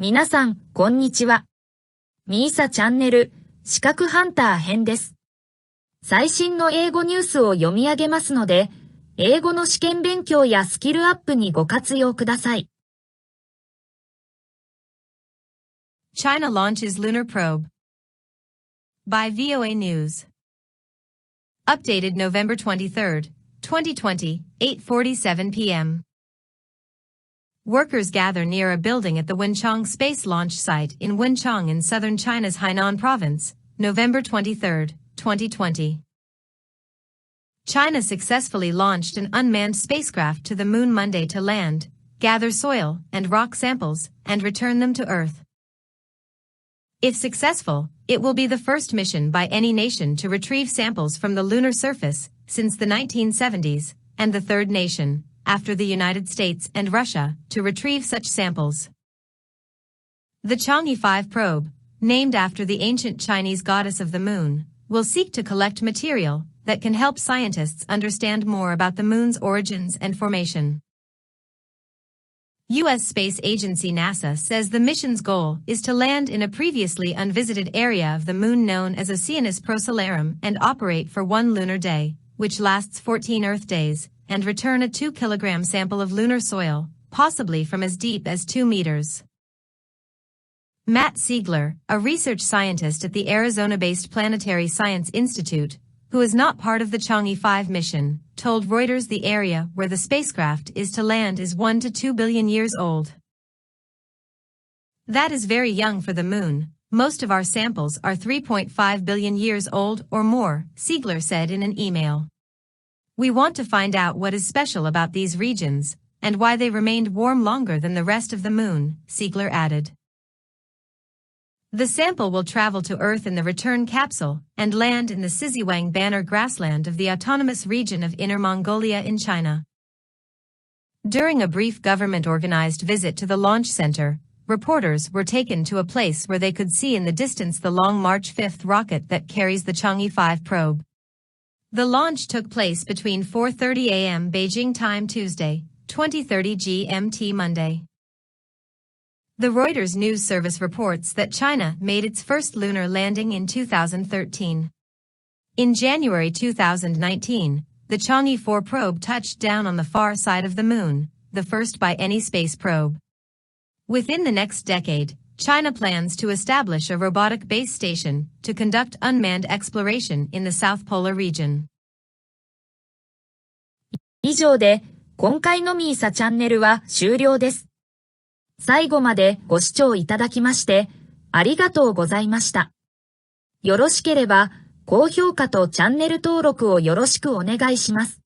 皆さん、こんにちは。みーさチャンネル、資格ハンター編です。最新の英語ニュースを読み上げますので、英語の試験勉強やスキルアップにご活用ください。China launches lunar probe. By VOA News. Updated November 23rd, 2020, 8:47 p.m. Workers gather near a building at the Wenchang space launch site in Wenchang in southern China's Hainan province, November 23, 2020. China successfully launched an unmanned spacecraft to the moon Monday to land, gather soil and rock samples, and return them to Earth. If successful, it will be the first mission by any nation to retrieve samples from the lunar surface since the 1970s, and the third nation, after the United States and Russia, to retrieve such samples. The Chang'e 5 probe, named after the ancient Chinese goddess of the moon, will seek to collect material that can help scientists understand more about the moon's origins and formation. U.S. Space Agency NASA says the mission's goal is to land in a previously unvisited area of the moon known as Oceanus Procellarum and operate for one lunar day, which lasts 14 Earth days, and return a 2-kilogram sample of lunar soil, possibly from as deep as 2 meters. Matt Siegler, a research scientist at the Arizona-based Planetary Science Institute, who is not part of the Chang'e 5 mission, told Reuters the area where the spacecraft is to land is 1 to 2 billion years old. That is very young for the moon. Most of our samples are 3.5 billion years old or more, Siegler said in an email. We want to find out what is special about these regions, and why they remained warm longer than the rest of the moon, Siegler added. The sample will travel to Earth in the return capsule and land in the Siziwang Banner grassland of the autonomous region of Inner Mongolia in China. During a brief government-organized visit to the launch center, reporters were taken to a place where they could see in the distance the Long March 5 rocket that carries the Chang'e 5 probe. The launch took place between 4:30 a.m. Beijing time Tuesday, 20:30 GMT Monday. The Reuters news service reports that China made its first lunar landing in 2013. In January 2019, the Chang'e 4 probe touched down on the far side of the moon, the first by any space probe. Within the next decade, China plans to establish a robotic base station to conduct unmanned exploration in the South Polar region. 以上で、今回のみーさチャンネルは終了です。最後までご視聴いただきまして、ありがとうございました。よろしければ、高評価とチャンネル登録をよろしくお願いします。